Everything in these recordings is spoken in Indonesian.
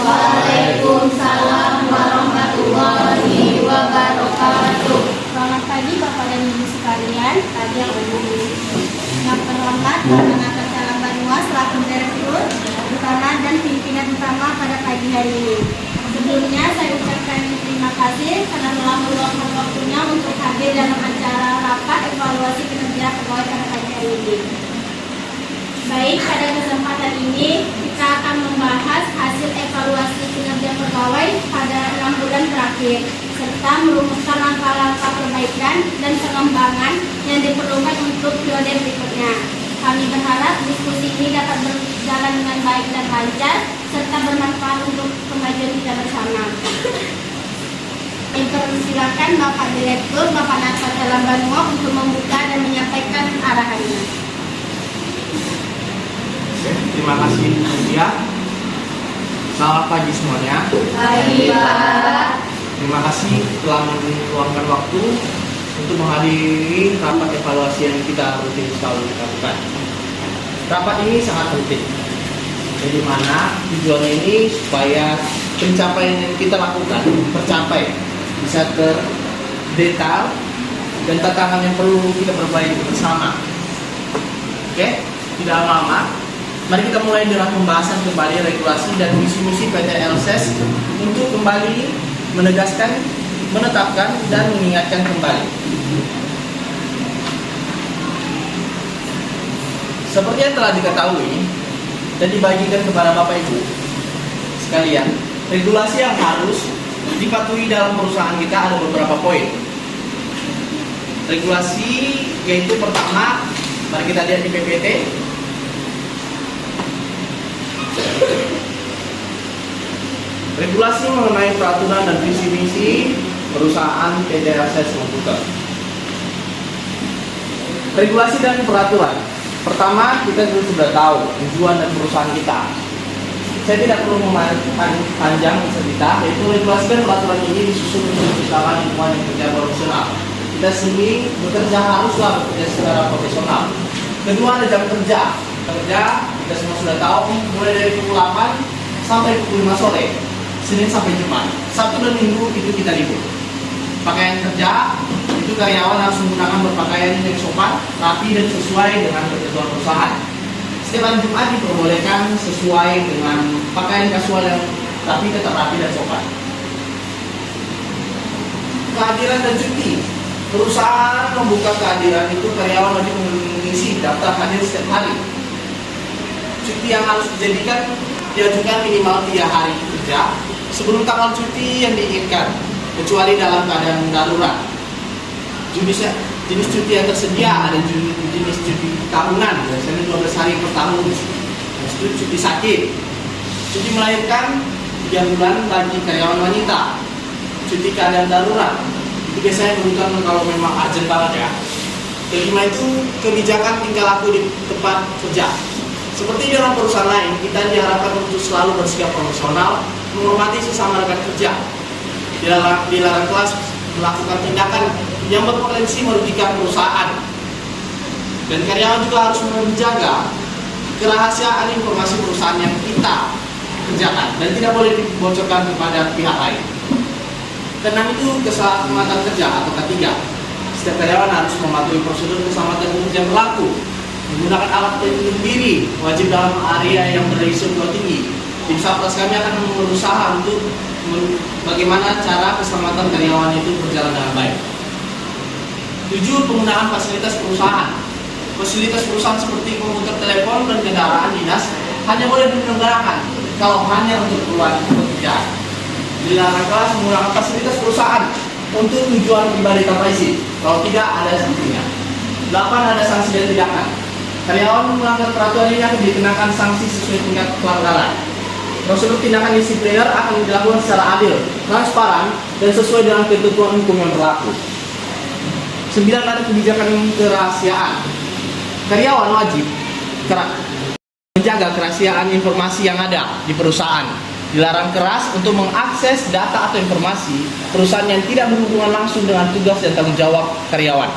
Waalaikumsalam warahmatullahi wabarakatuh. Selamat pagi Bapak dan Ibu sekalian. Tadi yang umum. Yang terhormat Bapak Nakata Lambanua selaku Direktur Utama dan pimpinan utama pada pagi hari ini. Sebelumnya saya ucapkan terima kasih karena telah meluangkan waktunya untuk hadir dalam acara rapat evaluasi kinerja pegawai pada pagi hari ini. Baik, pada kesempatan ini kita akan membahas hasil evaluasi kinerja pegawai pada 6 bulan terakhir, serta merumuskan langkah-langkah perbaikan dan pengembangan yang diperlukan untuk periode berikutnya. Kami berharap diskusi ini dapat berjalan dengan baik dan lancar, serta bermanfaat untuk kemajuan kita bersama. Silakan Bapak Direktur, Bapak Nakata Lambanua untuk membuka dan menyampaikan arahannya. Terima kasih ya. Selamat pagi semuanya. Pagi Pak. Terima kasih telah meluangkan waktu untuk menghadiri rapat evaluasi yang kita rutin selalu lakukan. Rapat ini sangat penting. Jadi mana tujuannya ini supaya pencapaian yang kita lakukan tercapai, bisa terdetail dan tantangan yang perlu kita perbaiki bersama. Oke, tidak lama-lama. Mari kita mulai dengan pembahasan kembali regulasi dan misi-misi PT LSES untuk kembali menegaskan, menetapkan, dan mengingatkan kembali. Seperti yang telah diketahui dan dibagikan kepada Bapak Ibu sekalian, regulasi yang harus dipatuhi dalam perusahaan kita ada beberapa poin. Regulasi yaitu pertama, mari kita lihat di PPT. Regulasi mengenai peraturan dan visi misi perusahaan PT LSES Komputer. Regulasi dan peraturan. Pertama, kita sudah tahu tujuan dan perusahaan kita. Saya tidak perlu panjang cerita, yaitu regulasi dan peraturan ini disusun untuk menciptakan lingkungan yang kerja profesional. Kita sendiri haruslah bekerja secara profesional. Kedua, ada jam kerja. Kita semua sudah tahu, mulai dari pukul 8 sampai pukul 5 sore, Senin sampai Jumat. Sabtu dan Minggu itu kita libur. Pakaian kerja itu karyawan harus menggunakan berpakaian yang sopan, rapi dan sesuai dengan ketentuan perusahaan. Setiap hari Jumat diperbolehkan sesuai dengan pakaian kasual yang tapi tetap rapi dan sopan. Kehadiran dan cuti. Perusahaan membuka kehadiran itu karyawan wajib mengisi daftar hadir setiap hari. Cuti yang harus diajukan minimal 3 hari kerja sebelum tanggal cuti yang diinginkan, kecuali dalam keadaan darurat. Jenis cuti yang tersedia ada jenis cuti tahunan, biasanya 12 hari per tahun. Cuti sakit, cuti melahirkan 3 bulan bagi karyawan wanita, cuti keadaan darurat itu biasanya dibutuhkan kalau memang urgent banget ya. Kelima itu kebijakan tingkah laku di tempat kerja. Seperti di dalam perusahaan lain, kita diharapkan untuk selalu bersikap profesional, menghormati sesama rekan kerja. Dilarang kelas melakukan tindakan yang berpotensi merugikan perusahaan. Dan karyawan juga harus menjaga kerahasiaan informasi perusahaan yang kita kerjakan dan tidak boleh dibocorkan kepada pihak lain. Keenam itu keselamatan kerja atau ketiga. Setiap karyawan harus mematuhi prosedur keselamatan kerja yang berlaku. Menggunakan alat pelindung diri wajib dalam area yang berisiko tinggi. Tim Satgas kami akan berusaha untuk bagaimana cara keselamatan karyawan itu berjalan dengan baik. 7. Penggunaan fasilitas perusahaan. Fasilitas perusahaan seperti komputer, telepon, dan kendaraan dinas hanya boleh dipergunakan kalau hanya untuk keperluan pekerjaan. Dilarang kelas menggunakan fasilitas perusahaan untuk tujuan pribadi tanpa izin. Kalau tidak, ada sanksinya. 8. Ada sanksi dan tindakan. Karyawan melanggar peraturan ini akan dikenakan sanksi sesuai tingkat pelanggaran. Prosedur tindakan disipliner akan dilakukan secara adil, transparan, dan sesuai dengan ketentuan hukum yang berlaku. 9. Ada kebijakan kerahasiaan. Karyawan wajib menjaga kerahasiaan informasi yang ada di perusahaan. Dilarang keras untuk mengakses data atau informasi perusahaan yang tidak berhubungan langsung dengan tugas dan tanggung jawab karyawan.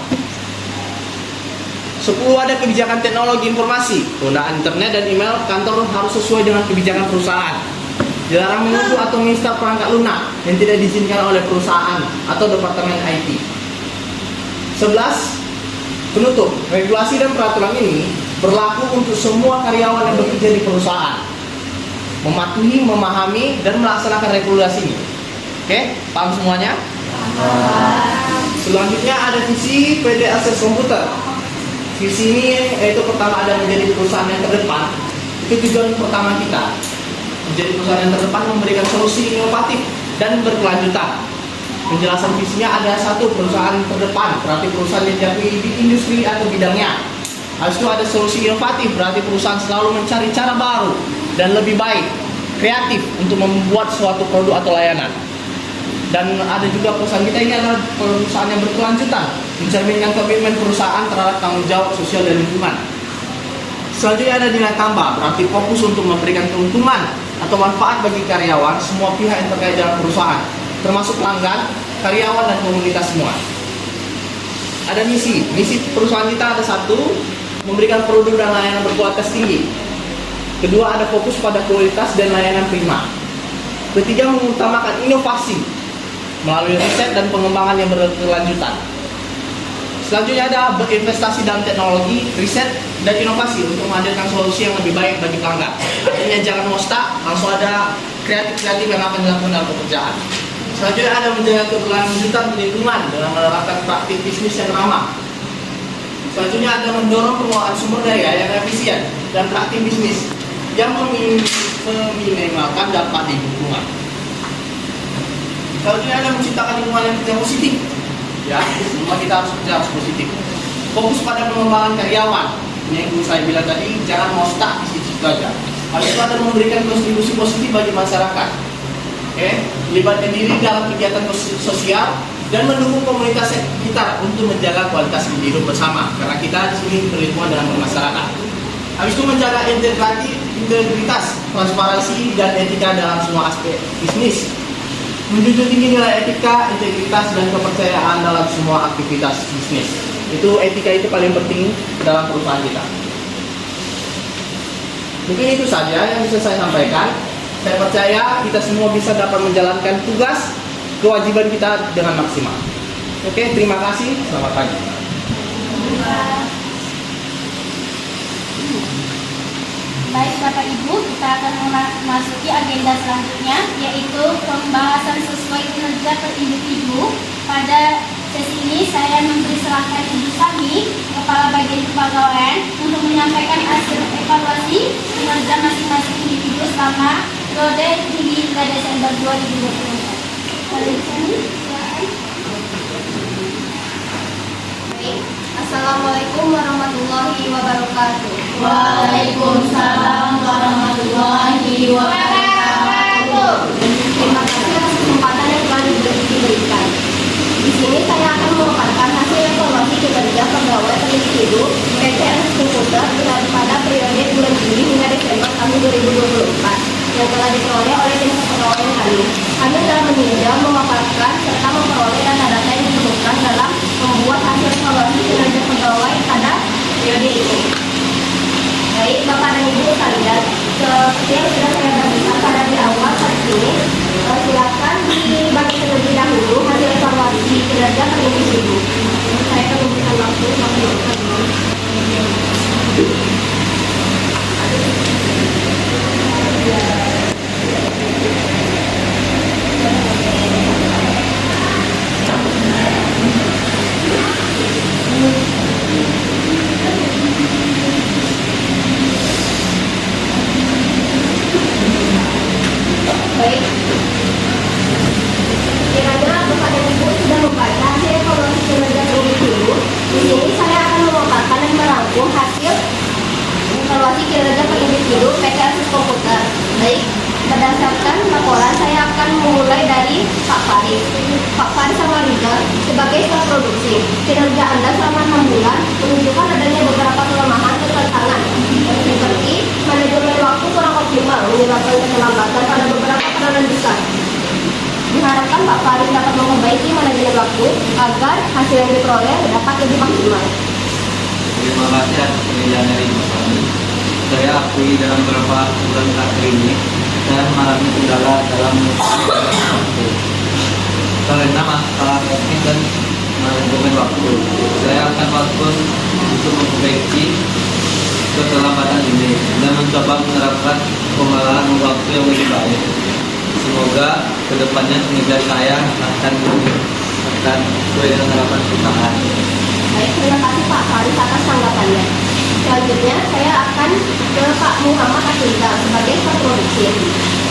10. Ada kebijakan teknologi informasi. Penggunaan internet dan email kantor harus sesuai dengan kebijakan perusahaan. Dilarang mengunduh atau menginstal perangkat lunak yang tidak diizinkan oleh perusahaan atau departemen IT. 11. Penutup. Regulasi dan peraturan ini berlaku untuk semua karyawan yang bekerja di perusahaan. Mematuhi, memahami, dan melaksanakan regulasi ini. Oke, paham semuanya? Selanjutnya ada visi PD Akses Komputer. Visi ini yaitu pertama ada menjadi perusahaan yang terdepan. Itu tujuan pertama kita. Menjadi perusahaan yang terdepan memberikan solusi inovatif dan berkelanjutan. Penjelasan visinya ada satu, perusahaan terdepan, berarti perusahaan yang diakui di industri atau bidangnya. Habis itu ada solusi inovatif, berarti perusahaan selalu mencari cara baru dan lebih baik, kreatif untuk membuat suatu produk atau layanan. Dan ada juga perusahaan kita ini adalah perusahaan yang berkelanjutan, mencerminkan komitmen perusahaan terhadap tanggung jawab sosial dan lingkungan. Selanjutnya ada nilai tambah, berarti fokus untuk memberikan keuntungan atau manfaat bagi karyawan, semua pihak yang terkait dengan perusahaan, termasuk pelanggan, karyawan, dan komunitas semua. Ada misi perusahaan kita ada satu, memberikan produk dan layanan berkualitas tinggi. Kedua, ada fokus pada kualitas dan layanan prima. Ketiga, mengutamakan inovasi melalui riset dan pengembangan yang berkelanjutan. Selanjutnya ada berinvestasi dalam teknologi, riset, dan inovasi untuk menghadirkan solusi yang lebih baik bagi pelanggan. Artinya jangan mau stuck, langsung ada kreatif yang akan dilakukan dalam pekerjaan. Selanjutnya ada menjaga keberlanjutan lingkungan dengan menerapkan praktik bisnis yang ramah. Selanjutnya ada mendorong pengelolaan sumber daya yang efisien dan praktik bisnis yang meminimalkan dampak di lingkungan. Selanjutnya ada menciptakan lingkungan yang positif. Ya, semua kita harus kerja harus positif. Fokus pada pengembangan karyawan. Yang saya bilang tadi, jangan mau stuck di situ aja. Habis itu ada memberikan kontribusi positif bagi masyarakat. Libatkan diri dalam kegiatan sosial dan mendukung komunitas sekitar untuk menjaga kualitas hidup bersama. Karena kita di sini berlingkungan dengan masyarakat. Habis itu menjaga integritas, transparansi, dan etika dalam semua aspek bisnis. Menjunjung tinggi nilai etika, integritas, dan kepercayaan dalam semua aktivitas bisnis. Etika itu paling penting dalam perusahaan kita. Mungkin itu saja yang bisa saya sampaikan. Saya percaya kita semua bisa dapat menjalankan tugas, kewajiban kita dengan maksimal. Oke, terima kasih. Selamat pagi. Baik Bapak Ibu, kita akan memasuki agenda selanjutnya, yaitu pembahasan sesuai kinerja per individu. Pada sesi ini saya mempersilahkan Ibu Sami, Kepala Bagian Kepegawaian, untuk menyampaikan hasil evaluasi kinerja masing-masing individu selama periode hingga Desember 2024. Assalamualaikum warahmatullahi wabarakatuh. Waalaikumsalam warahmatullahi wabarakatuh. Terima kasih atas kesempatan yang telah diberikan. Di sini saya akan memaparkan hasil evaluasi kinerja pegawai per individu PT Akses Komputer pada periode bulan Juli hingga Desember tahun 2024 yang telah diperoleh oleh tim kepegawaian kami. Kami telah meninjau, memaparkan, serta memperoleh data-data yang diperlukan dalam membuat hasil evaluasi kinerja pegawai pada periode ini. Baik, Bapak dan Ibu sekalian, seperti yang sudah saya berikan pada di awal saat ini, silakan dibagi terlebih dahulu hasil evaluasi kinerja per individu. Saya akan memberikan waktu sampai baik. Kiranya Bapak dan Ibu sudah membaca hasil evaluasi kinerja per individu. Di sini saya akan memaparkan dan merangkum hasil evaluasi kinerja per individu PT Akses Komputer. Baik, berdasarkan laporan saya akan memulai dari Pak Faris. Pak Faris sama Riza, sebagai staf produksi, kinerja Anda selama 6 bulan menunjukkan adanya beberapa kelemahan atau tantangan, seperti manajemen waktu kurang optimal, menyebabkan keterlambatan pada beberapa peranan besar. Diharapkan Pak Faris dapat memperbaiki manajemen waktu agar hasil yang diperoleh dapat lebih maksimal. Terima kasih atas penilaian dari Mas Fahmi. Saya akui dalam beberapa bulan terakhir ini saya mengalami kendala dalam waktu. Karena masalah teknis dan manajemen waktu, saya akan fokus untuk memperbaiki keterlambatan ini dan mencoba menerapkan pengolahan waktu yang lebih baik. Semoga kedepannya kinerja saya akan sesuai dengan harapan perusahaan. Baik, terima kasih Pak Faris atas tanggapannya. Selanjutnya saya akan ke Pak Muhammad Afrizal sebagai staf produksi.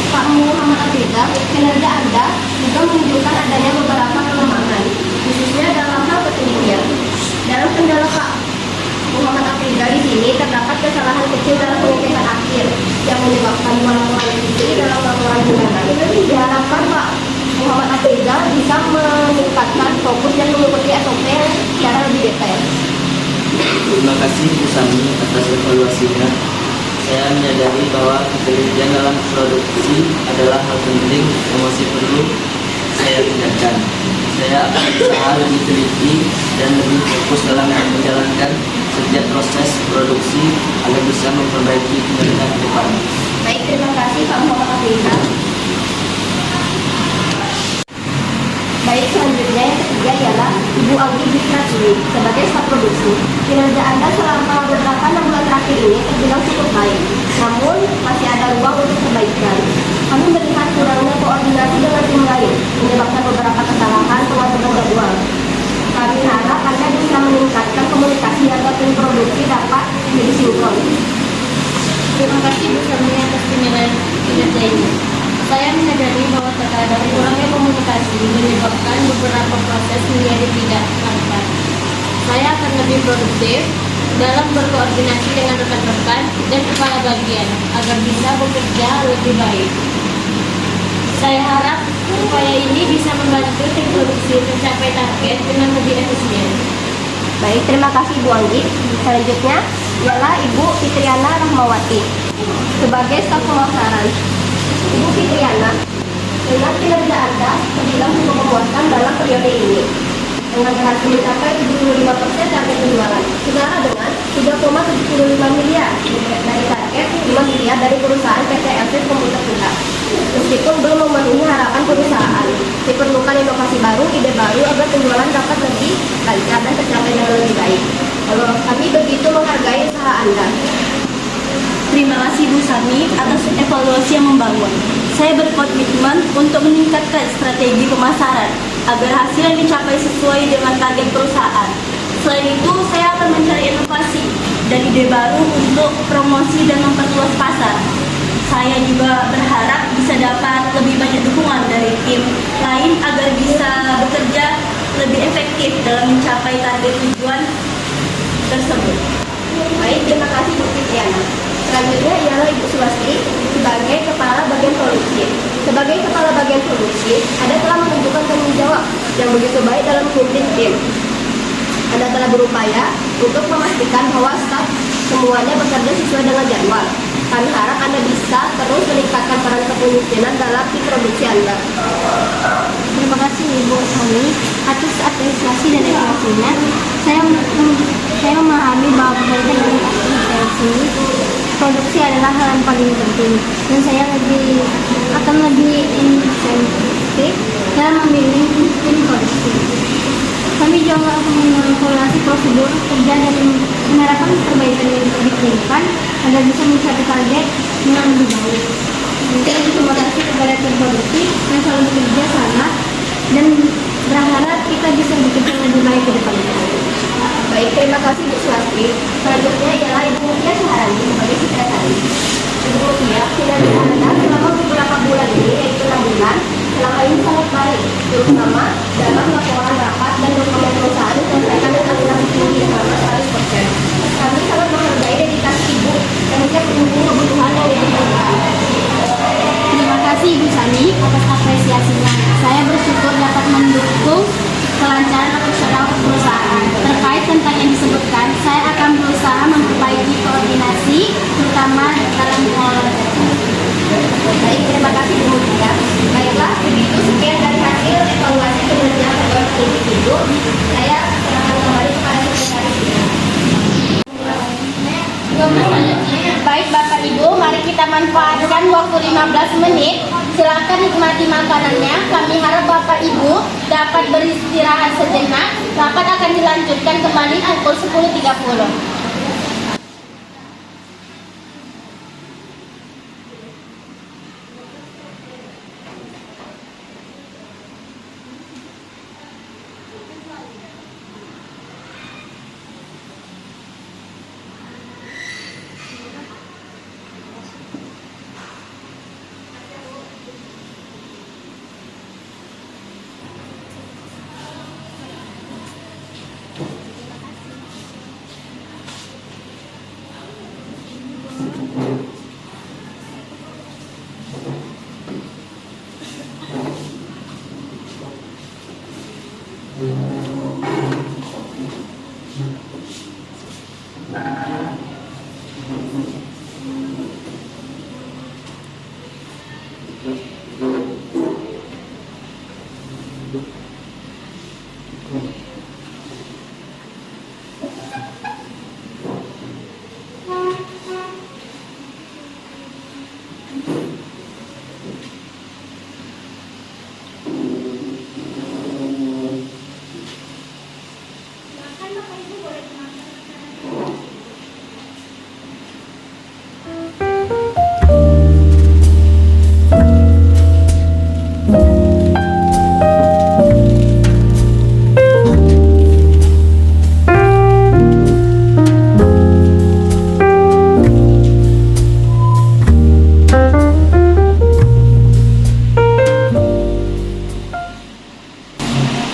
Pak Muhammad Afrizal, kinerja Anda juga menunjukkan adanya beberapa kelemahan, khususnya dalam hal ketelitian. Dalam kendala Pak Muhammad Afrizal di sini terdapat kesalahan kecil dalam pengecekan akhir yang menyebabkan laporan ini dalam laporan bulanan. Diharapkan Pak Muhammad Afrizal bisa meningkatkan fokus dan mengikuti SOP secara lebih detail. Terima kasih Bu Sami atas evaluasinya. Saya menyadari bahwa ketelitian dalam produksi adalah hal penting yang masih perlu saya tingkatkan. Saya akan berusaha lebih teliti dan lebih fokus dalam menjalankan setiap proses produksi agar bisa memperbaiki kinerja ke depan. Baik, terima kasih Pak Muhammad Afrizal. Baik, selanjutnya yang ketiga ialah Ibu Augie Bisratwi sebagai staf produksi. Kinerja Anda selama beberapa 6 bulan terakhir ini terbilang cukup baik, namun masih ada ruang untuk perbaikan. Kami melihat kurangnya koordinasi dengan tim lain, menyebabkan beberapa kesalahan pengatur jadwal. Kami harap Anda bisa meningkatkan komunikasi agar tim produksi dapat menjadi sinkron. Terima kasih Bu Sami atas penilaian kinerja ini. Saya menyadari bahwa terkadang kurangnya komunikasi menyebabkan beberapa proses menjadi tidak lancar. Saya akan lebih produktif dalam berkoordinasi dengan rekan-rekan dan kepala bagian agar bisa bekerja lebih baik. Saya harap upaya ini bisa membantu tim produksi mencapai target dengan lebih efisien. Baik, terima kasih Bu Anggi. Selanjutnya ialah Ibu Fitriana Rahmawati sebagai staf pemasaran. Ibu Fitriana, dengan kinerja Anda terbilang cukup memuaskan dalam periode ini dengan berhasil mencapai 75% target penjualan, setara dengan 3,75 miliar dari target 5 miliar dari perusahaan PT LC Komputer Kita. Meskipun belum memenuhi harapan perusahaan, diperlukan inovasi baru, ide baru agar penjualan dapat lebih lancar dan tercapai dengan lebih baik. Kalau kami begitu menghargai usaha Anda. Terima kasih Bu Sami atas evaluasi yang membangun. Saya berkomitmen untuk meningkatkan strategi pemasaran agar hasil yang dicapai sesuai dengan target perusahaan. Selain itu, saya akan mencari inovasi dan ide baru untuk promosi dan memperluas pasar. Saya juga berharap bisa dapat lebih banyak dukungan dari tim lain agar bisa bekerja lebih efektif dalam mencapai target tujuan tersebut. Baik, terima kasih Bu Fitriana. Selanjutnya ialah Ibu Suwasti sebagai Kepala Bagian Produksi. Sebagai Kepala Bagian Produksi, Anda telah menunjukkan tanggung jawab yang begitu baik dalam memimpin tim. Anda telah berupaya untuk memastikan bahwa staf semuanya bekerja sesuai dengan jadwal. Kami harap Anda bisa terus meningkatkan peran kepemimpinan dalam tim produksi Anda. Terima kasih Ibu Sami atas apresiasi dan evaluasinya. Saya memahami bahwa perbaikan dan apresiasi produksi adalah hal yang paling penting, dan saya akan lebih insentif dalam memilih tim produksi. Kami juga akan mengevaluasi prosedur kerja dan menerapkan perbaikan yang diperlukan agar bisa mencapai target dengan lebih baik. Terima kasih kepada tim produksi yang selalu bekerja sama dan berharap kita bisa bekerja lebih baik ke depannya. Baik, terima kasih Bu Suwasti. Selanjutnya ialah Ibu Mutia Saharani sebagai sekretaris. Ibu Mutia, kinerja Anda selama beberapa bulan ini, yaitu 6 bulan, selama ini sangat baik, terutama dalam laporan rapat dan dokumen perusahaan diselesaikan dengan akurasi tinggi selama 100%. Kami sangat menghargai dedikasi Ibu dan siap mendukung kebutuhan yang dibutuhkan. Terima kasih Ibu Sami atas apresiasinya. Saya bersyukur dapat mendukung kelancaran operasional perusahaan. Terkait tentang yang disebutkan, saya akan berusaha memperbaiki koordinasi, terutama dalam pengelolaan data. Baik, terima kasih Bu Mutia. Baiklah, begitu sekian dari hasil evaluasi kinerja kita manfaatkan waktu 15 menit. Silakan nikmati makanannya. Kami harap Bapak Ibu dapat beristirahat sejenak. Rapat akan dilanjutkan kembali pukul 10.30.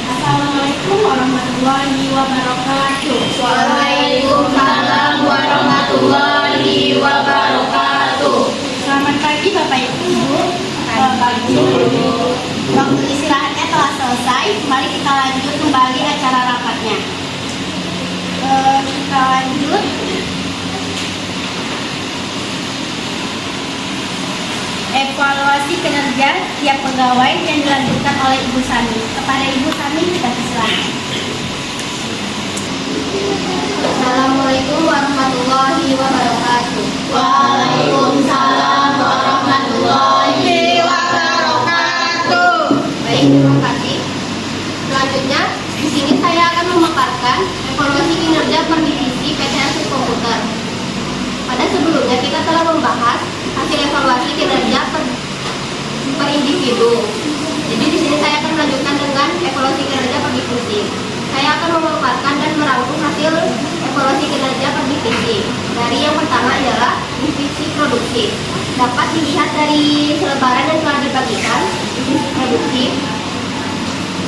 Assalamualaikum warahmatullahi wabarakatuh. Waalaikumsalam warahmatullahi wabarakatuh. Selamat pagi Bapak Ibu. Pagi. Waktu istirahatnya telah selesai. Mari kita lanjut kembali acara rapatnya. Kita lanjut. Evaluasi kinerja tiap pegawai yang dilanjutkan oleh Ibu Sani. Kepada Ibu Sani kita persilakan. Assalamualaikum warahmatullahi wabarakatuh. Waalaikumsalam warahmatullahi wabarakatuh. Baik, terima kasih. Selanjutnya, di sini saya akan memaparkan evaluasi kinerja per divisi PT Asus Komputer. Pada sebelumnya kita telah membahas hasil evaluasi kinerja per individu. Jadi di sini saya akan melanjutkan dengan evaluasi kinerja per divisi. Saya akan memaparkan dan merangkum hasil evaluasi kinerja per divisi. Dari yang pertama adalah divisi produksi. Dapat dilihat dari selebaran yang telah dibagikan divisi produksi.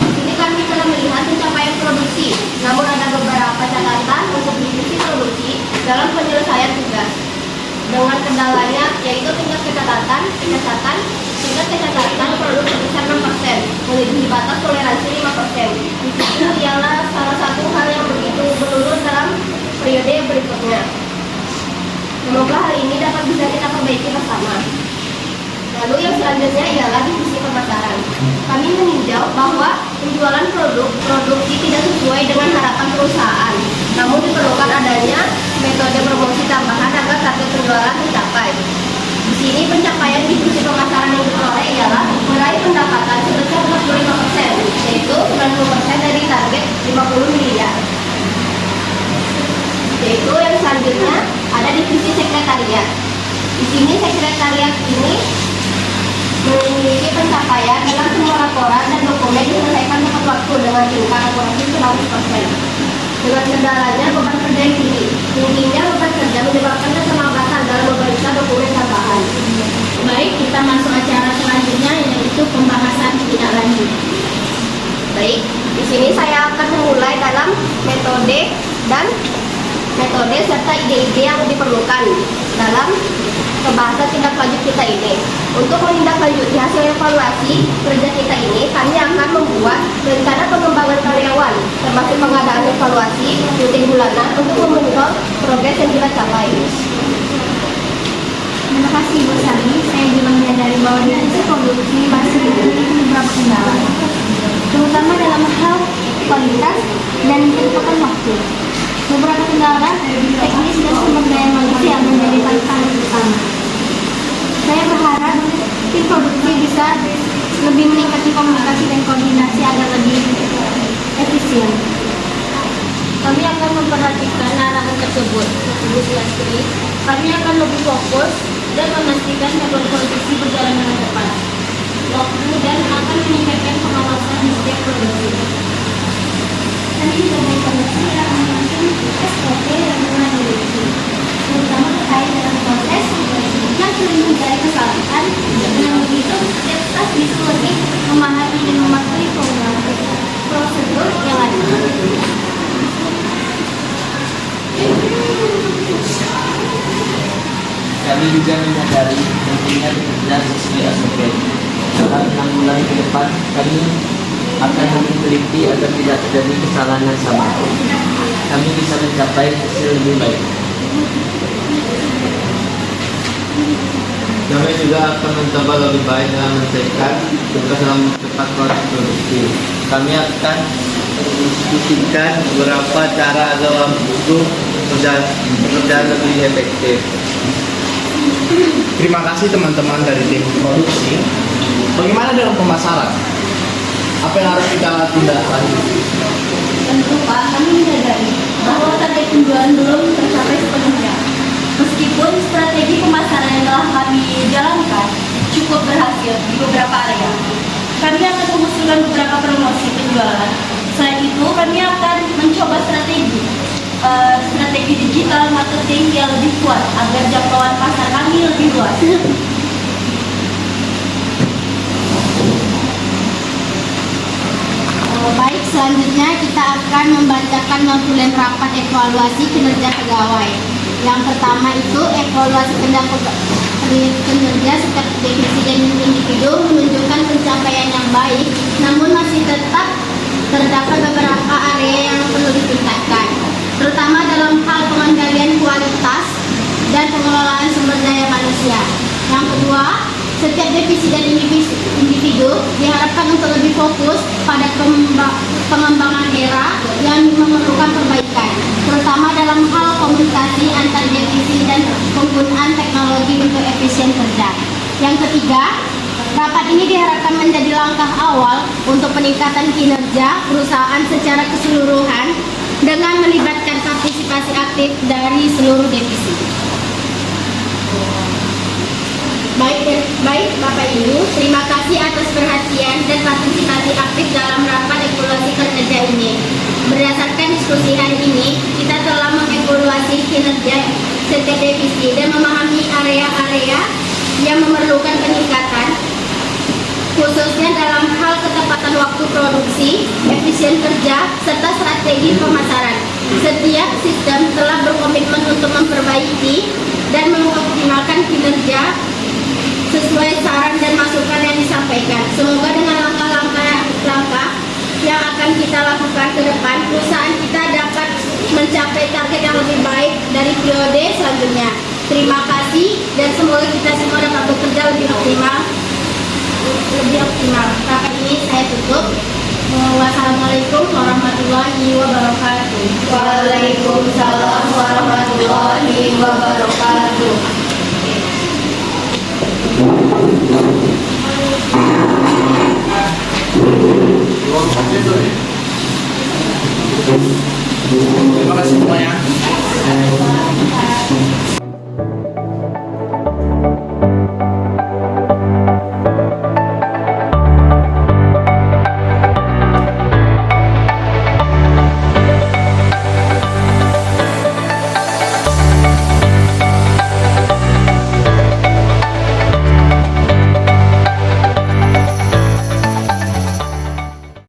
Di sini kami telah melihat pencapaian produksi. Namun ada beberapa catatan untuk divisi produksi dalam penyelesaian tugas. Dengan kendalanya yaitu tingkat kecacatan produk sebesar 6%, melebihi batas toleransi 5%. Itu ialah salah satu hal yang begitu menurun dalam periode berikutnya. Semoga hal ini dapat bisa kita perbaiki bersama. Lalu yang selanjutnya ialah divisi pemasaran. Kami meninjau bahwa penjualan produksi tidak sesuai dengan harapan perusahaan. Namun diperlukan adanya metode promosi tambahan agar target penjualan tercapai. Di sini pencapaian divisi pemasaran yang diperoleh ialah meraih pendapatan sebesar 45%, yaitu 90% dari target 50 miliar. Yaitu yang selanjutnya ada divisi sekretariat. Di sini sekretariat ini memiliki pencapaian dalam semua laporan dan dokumen diselesaikan tepat waktu dengan tingkat akurasi 100%. Dengan kendalanya beban kerja yang tinggi. Tingginya beban kerja menyebabkan keterlambatan dalam memeriksa dokumen tambahan. Baik, kita masuk acara selanjutnya yaitu pembahasan tindak lanjut. Baik, di sini saya akan memulai dalam metode serta ide-ide yang diperlukan dalam pembahasan tindak lanjut kita ini. Untuk menindaklanjuti hasil evaluasi kerja kita ini, kami akan membuat rencana pengembangan karyawan, termasuk pengadaan evaluasi rutin bulanan untuk memonitor progres yang kita capai. Terima kasih Bu Sani. Saya juga menyadari bahwa divisi produksi masih memiliki beberapa kendala, terutama dalam hal kualitas dan kecepatan waktu. Beberapa kendala teknis dan sumber daya manusia menjadi tantangan utama. lebih meningkatkan komunikasi dan koordinasi agar lebih efisien. Kami akan memperhatikan arahan tersebut. Kami akan lebih fokus dan memastikan jadwal produksi berjalan dengan tepat. Dan akan meningkatkan pengawasan di setiap produksi. Kami juga berkoordinasi dalam menyusun SOP yang telah dimiliki, terutama terkait dengan proses yang sering menjadi kesalahan. Dengan begitu, setiap staf bisa lebih memahami dan mematuhi prosedur yang ada. Kami juga menyadari pentingnya bekerja sesuai SOP. Dalam 6 bulan ke depan, kami akan lebih teliti agar tidak terjadi kesalahan yang sama. Kami bisa mencapai hasil lebih baik. Kami juga akan mencoba lebih baik dalam menyelesaikan tugas dalam cepat proses produksi. Kami akan diskusikan beberapa cara dalam untuk pekerjaan lebih efektif. Terima kasih teman-teman dari tim produksi. Bagaimana dengan pemasaran? Apa yang harus kita tindak lanjuti? Tentu Pak, kami menyadari bahwa target penjualan belum tercapai sepenuhnya. Meskipun strategi pemasaran yang telah kami jalankan cukup berhasil di beberapa area. Kami akan mengusulkan beberapa promosi penjualan. Selain itu, kami akan mencoba strategi digital marketing yang lebih kuat agar jangkauan pasar kami lebih luas. Baik, selanjutnya kita akan membacakan notulen rapat evaluasi kinerja pegawai. Yang pertama itu evaluasi kinerja seperti divisi dan individu menunjukkan pencapaian yang baik, namun masih tetap terdapat beberapa area yang perlu ditingkatkan, terutama dalam hal pengendalian kualitas dan pengelolaan sumber daya manusia. Yang kedua, setiap divisi dan individu diharapkan untuk lebih fokus pada pengembangan era yang memerlukan perbaikan, terutama dalam hal komunikasi antar divisi dan penggunaan teknologi untuk efisien kerja. Yang ketiga, rapat ini diharapkan menjadi langkah awal untuk peningkatan kinerja perusahaan secara keseluruhan dengan melibatkan partisipasi aktif dari seluruh divisi. Baik Bapak Ibu, terima kasih atas perhatian dan partisipasi aktif dalam rapat evaluasi kinerja ini. Berdasarkan diskusi hari ini, kita telah mengevaluasi kinerja setiap divisi dan memahami area-area yang memerlukan peningkatan, khususnya dalam hal ketepatan waktu produksi, efisien kerja, serta strategi pemasaran. Setiap sistem telah berkomitmen untuk memperbaiki dan mengoptimalkan kinerja sesuai saran dan masukan yang disampaikan. Semoga dengan langkah-langkah yang akan kita lakukan ke depan, perusahaan kita dapat mencapai target yang lebih baik dari periode selanjutnya. Terima kasih dan semoga kita semua dapat bekerja lebih optimal. Rapat ini saya tutup. Wassalamualaikum warahmatullahi wabarakatuh. Waalaikumsalam warahmatullahi wabarakatuh. Terima kasih semuanya.